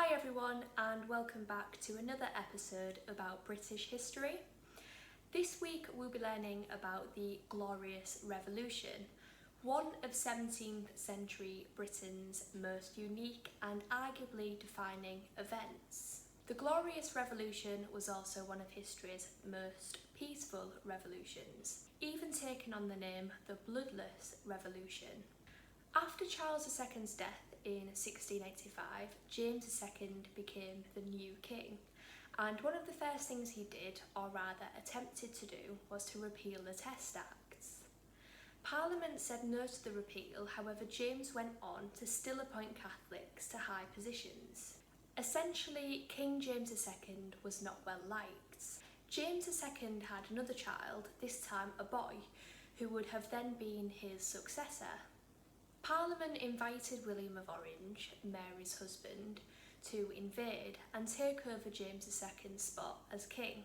Hi everyone and welcome back to another episode about British history. This week we'll be learning about the Glorious Revolution, one of 17th century Britain's most unique and arguably defining events. The Glorious Revolution was also one of history's most peaceful revolutions, even taking on the name the Bloodless Revolution. After Charles II's death in 1685, James II became the new king, and one of the first things he did, or rather attempted to do, was to repeal the Test Acts. Parliament said no to the repeal, however James went on to still appoint Catholics to high positions. Essentially, King James II was not well liked. James II had another child, this time a boy, who would have then been his successor. Parliament invited William of Orange, Mary's husband, to invade and take over James II's spot as king.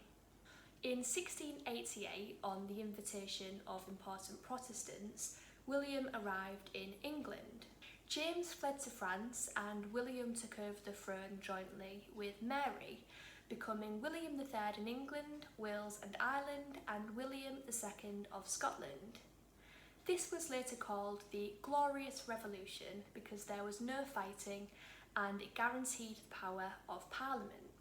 In 1688, on the invitation of important Protestants, William arrived in England. James fled to France and William took over the throne jointly with Mary, becoming William III in England, Wales and Ireland, and William II of Scotland. This was later called the Glorious Revolution because there was no fighting and it guaranteed the power of Parliament.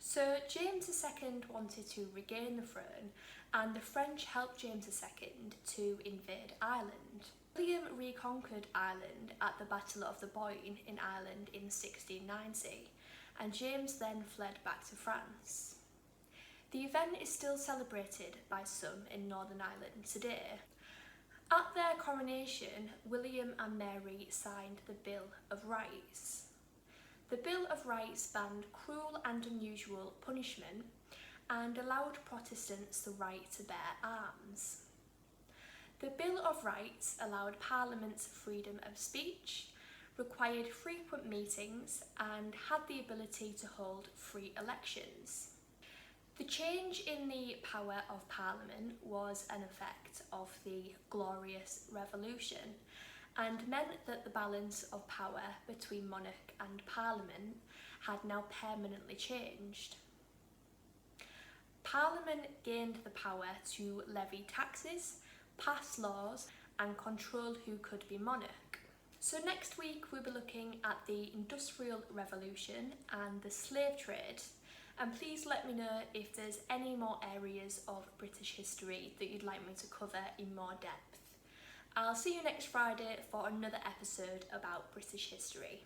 So James II wanted to regain the throne and the French helped James II to invade Ireland. William reconquered Ireland at the Battle of the Boyne in Ireland in 1690 and James then fled back to France. The event is still celebrated by some in Northern Ireland today. At their coronation, William and Mary signed the Bill of Rights. The Bill of Rights banned cruel and unusual punishment and allowed Protestants the right to bear arms. The Bill of Rights allowed Parliament's freedom of speech, required frequent meetings, and had the ability to hold free elections. The change in the power of Parliament was an effect of the Glorious Revolution and meant that the balance of power between monarch and Parliament had now permanently changed. Parliament gained the power to levy taxes, pass laws and control who could be monarch. So next week we'll be looking at the Industrial Revolution and the slave trade. And please let me know if there's any more areas of British history that you'd like me to cover in more depth. I'll see you next Friday for another episode about British history.